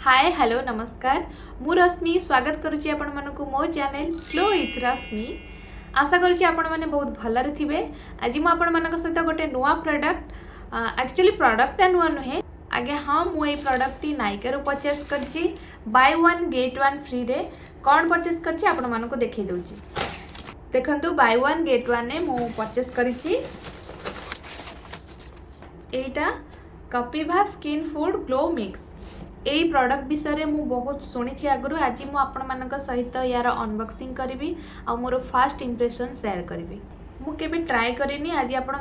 Hi hello नमस्कार मु रश्मि स्वागत करुच्ची आपण मानक मो चैनल फ्लो विथ रश्मि। आशा करुच्ची आपण माने बहुत भलरे थिबे। आज मु आपण मानक सहित गोटे नुआ प्रोडक्ट एक्चुअली प्रोडक्ट नुआ नुहे आगे हाँ मु ए प्रोडक्ट टी नाइका रो परचेस करची by one get one free रे। कौन परचेस करची आपण मानक देखै दउची देखंतु बाय वन गेट वन ने मु परचेस करची एटा Kapiva skin food glow mix. यही प्रोडक्ट विषय मु बहुत शुणी आगु आज मुझे सहित यार अनबॉक्सिंग करी आ मोर फास्ट इंप्रेशन शेयर करी। मु केबे ट्राए करनी आज आपण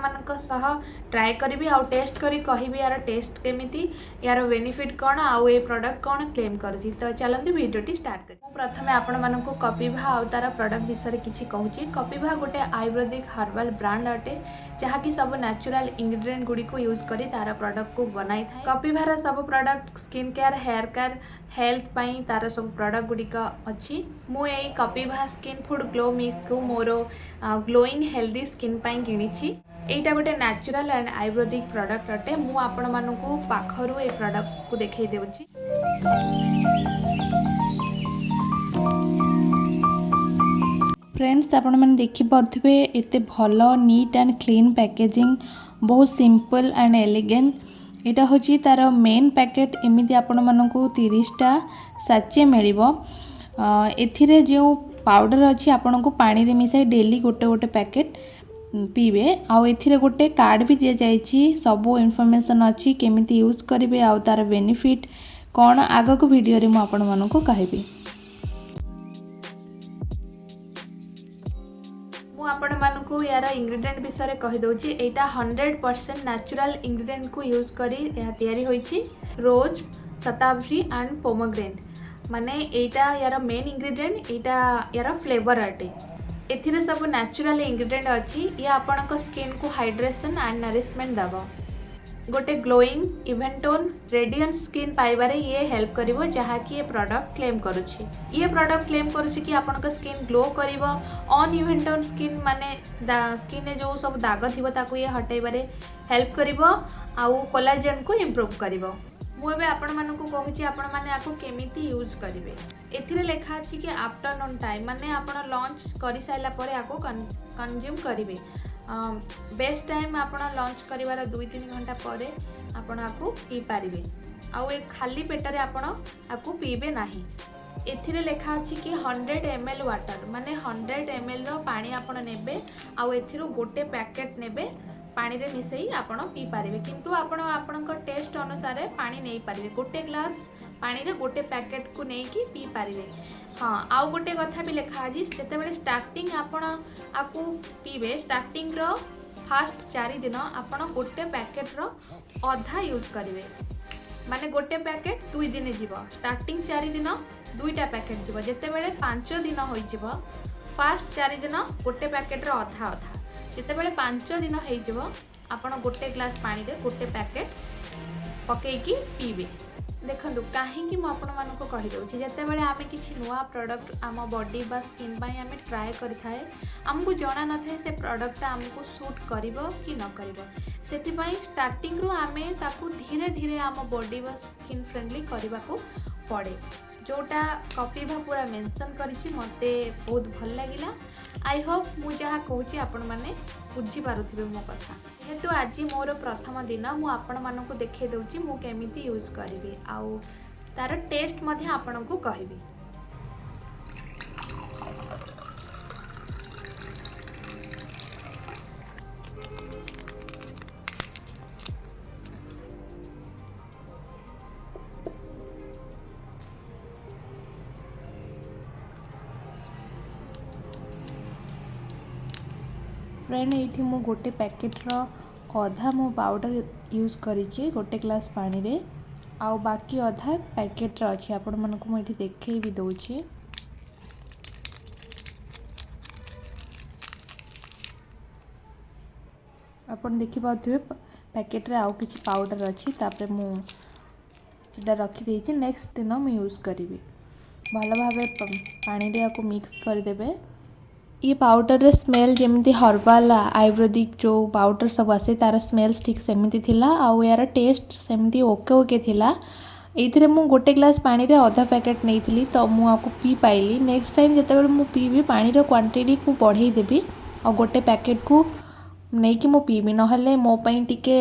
ट्राए करी आ टेस्ट करी कहबी यार टेस्ट केमिति यार बेनिफिट कौन आउ ए प्रोडक्ट कौन क्लेम करुँची। तो चलते वीडियोटी स्टार्ट कर। प्रथमे आपण मानक कपिभा आ तार प्रोडक्ट विषय किसी कहूँ। कपिभा गोटे आयुर्वेदिक हर्बाल ब्रांड अटे जहाँकि सब नेचुरल इंग्रेडिएंट गुड़ी को यूज करी तार प्रोडक्ट को बनाई था। कपिभार सब product skin care hair care health पाई तार सब प्रोडक्ट गुड़िक अच्छी। मु यही Kapiva skin food glow mix को मोर ग्लोइंग हेल्दी स्किन पाई किनिछि। एटा गोटे नेचुरल एंड आयुर्वेदिक प्रोडक्ट अटे। मु आपण मानकु पाखरु ए प्रोडक्ट को देखै देउछि। फ्रेंड्स आपण मैंने देखिपे एते भल नीट एंड क्लीन पैकेजिंग बहुत सिंपल एंड एलिगेंट। यहाँ हूँ तार मेन पैकेट एमती आपण मानक 30टा साचे मिलिबो। एथिरे जो पाउडर अच्छी आपण को पानी रे मिसाई डेली गोटे गोटे पैकेट पीबे। आउ एथिरे गोटे कार्ड भी दि जाइछि सबो इन्फॉर्मेशन अच्छी केमिति यूज करेंगे आउ तार बेनिफिट कौन आग को वीडियो रे मु आपण मानक कहबी। आपण मानकु यार इंग्रेडिएंट विषय कहि दउची। एटा 100% नेचुरल इंग्रेडिएंट को यूज करी या तयारी होईची। रोज शतावरी एंड पोमोग्रेनेट माने एटा यार मेन इंग्रेडिएंट एटा यार फ्लेवर अटे। एथिरे सब नेचुरल इंग्रेडिएंट अच्छी। ये आपनक स्किन को हाइड्रेशन एंड नरिशमेंट दबो। गोटे glowing even tone radiant skin पाइबारे ये हेल्प करिवो जहाँ कि ये प्रोडक्ट क्लेम करुछि। ये प्रोडक्ट क्लेम करुछि कि आपनक स्किन ग्लो करिवो। ऑन इवन टोन स्किन माने स्किन जो सब दाग थिबो ताकू ये हटाइबारे हेल्प करिवो आउ कोलाजन को इंप्रूव करिवो। मु एबे आपण मानकु कहूछि आपण माने आकु केमिति यूज करिवे। एथिरे लेखा अछि कि आफ्टरनून टाइम माने आपण लंच करि साइला परे आकु कंज्यूम करिवे। बेस्ट टाइम आपण लंच करिवार 2-3 घंटा परे आपण आकु पी पारिबे। आउ एक खाली पेटरे आपण आकु पीबे नाही। एथिरे लेखा अछि कि 100 ml वाटर माने 100 ml रो पानी आपण नेबे आउ एथिरो गोटे पैकेट नेबे पानी रे मिसई आपण पी पारिबे। किंतु आपण आपनक टेस्ट अनुसार पानी नै पारिबे। गोटे ग्लास पानी रे गोटे पैकेट को नै कि पी पारिबे। हाँ आउ गोटे कथा भी लिखा आज जिते स्टार्टिंग आपण आपको पीबे स्टार्टिंग रो फास्ट 4 दिन आपण गोटे पैकेट रो अधा यूज करेंगे। माने गोटे पैकेट 2 दिन जीव। स्टार्टिंग 4 दिन 2टा पैकेट जीव। जिते बड़े 5 दिन हो फास्ट 4 दिन गोटे पैकेट रो अधा अधा। जिते 5 दिन हो आपण गोटे ग्लास पानी रे गोटे पैकेट पकईकी पीबे। देखो कहीं मुझे कहीदे जितेबाला आम कि नुआ प्रोडक्ट आम बॉडी बा स्किन आम ट्राए करें आमको जना न था से प्रोडक्ट आमको सूट कर कि न कर स्टार्टिंग रू आम ताकू धीरे धीरे आम बॉडी बा स्किन फ्रेंडली करने को पड़े। जोटा कपिभा पूरा मेंशन करिछि मते बहुत भल लागिला। आई होप मु जहाँ कहूँ आपण मैंने बुझीपारे मो कथा। जेहेतु आज मोर प्रथम दिन मु आपण मानक देखे दूची मु केमिति यूज करी आउ तार टेस्ट मध्य आपण को कहबी। फ्रेंड ये मु गोटे पैकेट रो अधा मु पाउडर यूज करिछि गोटे ग्लास पानी रे आउ बाकी अधा पैकेट रो अछि। आपण मानक मु एठी देखै भी दउछि। आपण देखि पाउथिबे पैकेट रे आउ किछि पाउडर अछि तापर मु सेटा रखि देछि। नेक्स्ट दिन मु यूज करिवि। भल भाबे पानी रे आको मिक्स कर देबे। ये पाउडर रे स्मेल जेमती हर्बाल आयुर्वेदिक जो पाउडर सब आसे तार स्मेल ठीक सेमती थिला आउ यार टेस्ट सेमती ओके ओके थिला। ଏଇଥିରେ ମୁଁ ଗୋଟେ ଗ୍ଲାସ୍ ପାଣିରେ ଅଧା ପ୍ୟାକେଟ୍ ନେଇଥିଲି ତ ମୁଁ ଆକୁ ପିଇ ପାଇଲି। ନେକ୍ସଟ ଟାଇମ୍ ଯେତେବେଳେ ମୁଁ ପିଇବି ପାଣିର କ୍ୱାଣ୍ଟିଟିକୁ ବଢ଼େଇ ଦେବି ଆଉ ଗୋଟେ ପ୍ୟାକେଟ୍କୁ ନେଇକି ମୁଁ ପିଇବି, ନହେଲେ ମୋ ପାଇଁ ଟିକେ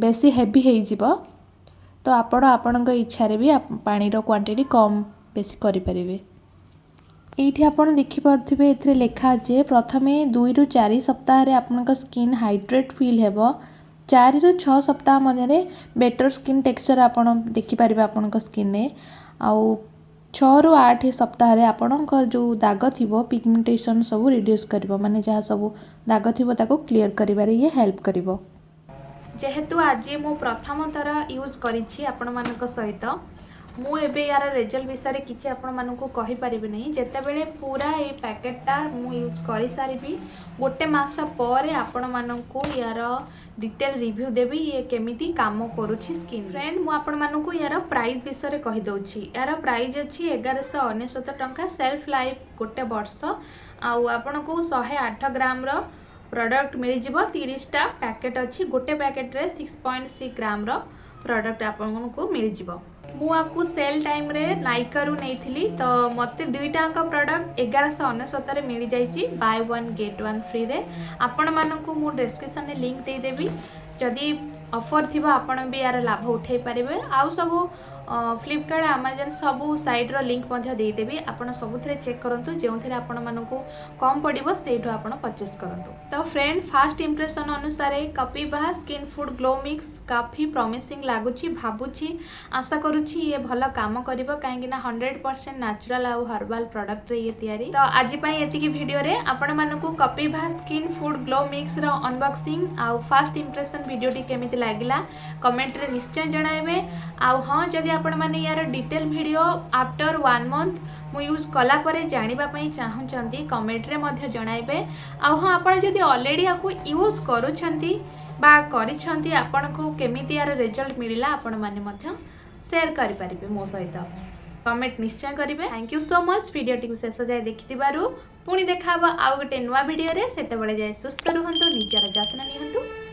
ବେଶୀ ହେଭି ହେଇଯିବ। ତ ଆପଣ ଆପଣଙ୍କ ଇଚ୍ଛାରେ ବି ପାଣିର କ୍ୱାଣ୍ଟିଟି କମ୍ ବେଶୀ କରିପାରିବେ। ଏଇଠି ଆପଣ ଦେଖିପାରୁଥିବେ ଏଥିରେ ଲେଖା ଅଛି ଯେ ପ୍ରଥମେ 2 ରୁ 4 ସପ୍ତାହରେ ଆପଣଙ୍କ ସ୍କିନ୍ ହାଇଡ୍ରେଟ୍ ଫିଲ୍ ହେବ। 4 ରୁ 6 ସପ୍ତାହ ମଧ୍ୟରେ ବେଟର୍ ସ୍କିନ୍ ଟେକ୍ସଚର୍ ଆପଣ ଦେଖିପାରିବେ ଆପଣଙ୍କ ସ୍କିନ୍ରେ। ଆଉ 6 ରୁ 8 ସପ୍ତାହରେ ଆପଣଙ୍କର ଯେଉଁ ଦାଗ ଥିବ ପିଗମେଣ୍ଟେସନ୍ ସବୁ ରିଡ୍ୟୁସ୍ କରିବ, ମାନେ ଯାହା ସବୁ ଦାଗ ଥିବ ତାକୁ କ୍ଲିୟର୍ କରିବାରେ ଇଏ ହେଲ୍ପ କରିବ। ଯେହେତୁ ଆଜି ମୁଁ ପ୍ରଥମ ଥର ୟୁଜ୍ କରିଛି ଆପଣମାନଙ୍କ ସହିତ, ମୁଁ ଏବେ ୟାର ରେଜଲ୍ଟ ବିଷୟରେ କିଛି ଆପଣମାନଙ୍କୁ କହିପାରିବି ନାହିଁ। ଯେତେବେଳେ ପୁରା ଏଇ ପ୍ୟାକେଟଟା ମୁଁ ୟୁଜ୍ କରିସାରିବି, ଗୋଟେ ମାସ ପରେ ଆପଣମାନଙ୍କୁ ୟାର ଡିଟେଲ୍ ରିଭ୍ୟୁ ଦେବି ଇଏ କେମିତି କାମ କରୁଛି ସ୍କିନ୍। ଫ୍ରେଣ୍ଡ, ମୁଁ ଆପଣମାନଙ୍କୁ ୟାର ପ୍ରାଇସ୍ ବିଷୟରେ କହିଦେଉଛି। ୟାର ପ୍ରାଇସ୍ ଅଛି 1199 ଟଙ୍କା, ସେଲ୍ଫ ଲାଇଫ୍ ଗୋଟେ ବର୍ଷ, ଆଉ ଆପଣଙ୍କୁ 108 ଗ୍ରାମର ପ୍ରଡ଼କ୍ଟ ମିଳିଯିବ। 30ଟା ପ୍ୟାକେଟ୍ ଅଛି, ଗୋଟେ ପ୍ୟାକେଟ୍ରେ 6.6 ଗ୍ରାମର ପ୍ରଡ଼କ୍ଟ ଆପଣଙ୍କୁ ମିଳିଯିବ। ମୁଁ ଆକୁ ସେଲ୍ ଟାଇମ୍ରେ ନାଇକାରୁ ନେଇଥିଲି, ତ ମୋତେ ଦୁଇଟାଙ୍କ ପ୍ରଡ଼କ୍ଟ 1199ରେ ମିଳିଯାଇଛି, ବାଇ 1 ଗେଟ୍ 1 ଫ୍ରିରେ। ଆପଣମାନଙ୍କୁ ମୁଁ ଡେସ୍କ୍ରିପସନ୍ରେ ଲିଙ୍କ୍ ଦେଇଦେବି, ଯଦି ଅଫର୍ ଥିବ ଆପଣ ବି ୟାର ଲାଭ ଉଠାଇ ପାରିବେ। ଆଉ ସବୁ ଫ୍ଲିପକାର୍ଟ, ଆମାଜନ୍ ସବୁ ସାଇଟ୍ର ଲିଙ୍କ୍ ମଧ୍ୟ ଦେଇଦେବି, ଆପଣ ସବୁଥିରେ ଚେକ୍ କରନ୍ତୁ, ଯେଉଁଥିରେ ଆପଣମାନଙ୍କୁ କମ୍ ପଡ଼ିବ ସେଇଠୁ ଆପଣ ପରଚେସ୍ କରନ୍ତୁ। ତ ଫ୍ରେଣ୍ଡ, ଫାର୍ଷ୍ଟ ଇମ୍ପ୍ରେସନ୍ ଅନୁସାରେ କପିଭା ସ୍କିନ୍ ଫୁଡ୍ ଗ୍ଲୋ ମିକ୍ସ କାଫି ପ୍ରମିସିଂ ଲାଗୁଛି। ଭାବୁଛି, ଆଶା କରୁଛି ଇଏ ଭଲ କାମ କରିବ, କାହିଁକିନା 100% ନ୍ୟାଚୁରାଲ୍ ଆଉ ହର୍ବାଲ୍ ପ୍ରଡ଼କ୍ଟରେ ଇଏ ତିଆରି। ତ ଆଜି ପାଇଁ ଏତିକି ଭିଡ଼ିଓରେ ଆପଣମାନଙ୍କୁ କପିଭା ସ୍କିନ୍ ଫୁଡ୍ ଗ୍ଲୋ ମିକ୍ସର ଅନବକ୍ସିଂ ଆଉ ଫାର୍ଷ୍ଟ ଇମ୍ପ୍ରେସନ୍ ଭିଡ଼ିଓଟି କେମିତି ଲାଗିଲା କମେଣ୍ଟରେ ନିଶ୍ଚୟ ଜଣାଇବେ। ଆଉ ହଁ, ଯଦି ଆପଣମାନେ ୟାର ଡିଟେଲ୍ ଭିଡ଼ିଓ ଆଫ୍ଟର 1 ମନ୍ଥ ମୁଁ ୟୁଜ୍ କଲା ପରେ ଜାଣିବା ପାଇଁ ଚାହୁଁଛନ୍ତି କମେଣ୍ଟରେ ମଧ୍ୟ ଜଣାଇବେ। ଆଉ ହଁ, ଆପଣ ଯଦି ଅଲରେଡ଼ି ୟାକୁ ୟୁଜ୍ କରୁଛନ୍ତି ବା କରିଛନ୍ତି, ଆପଣଙ୍କୁ କେମିତି ୟାର ରେଜଲ୍ଟ ମିଳିଲା ଆପଣମାନେ ମଧ୍ୟ ସେୟାର କରିପାରିବେ ମୋ ସହିତ। କମେଣ୍ଟ ନିଶ୍ଚୟ କରିବେ। ଥ୍ୟାଙ୍କ ୟୁ ସୋ ମଚ୍ ଭିଡ଼ିଓଟିକୁ ଶେଷ ଯାଏ ଦେଖିଥିବାରୁ। ପୁଣି ଦେଖା ହେବ ଆଉ ଗୋଟେ ନୂଆ ଭିଡ଼ିଓରେ। ସେତେବେଳେ ଯାଏ ସୁସ୍ଥ ରୁହନ୍ତୁ, ନିଜର ଯତ୍ନ ନିଅନ୍ତୁ।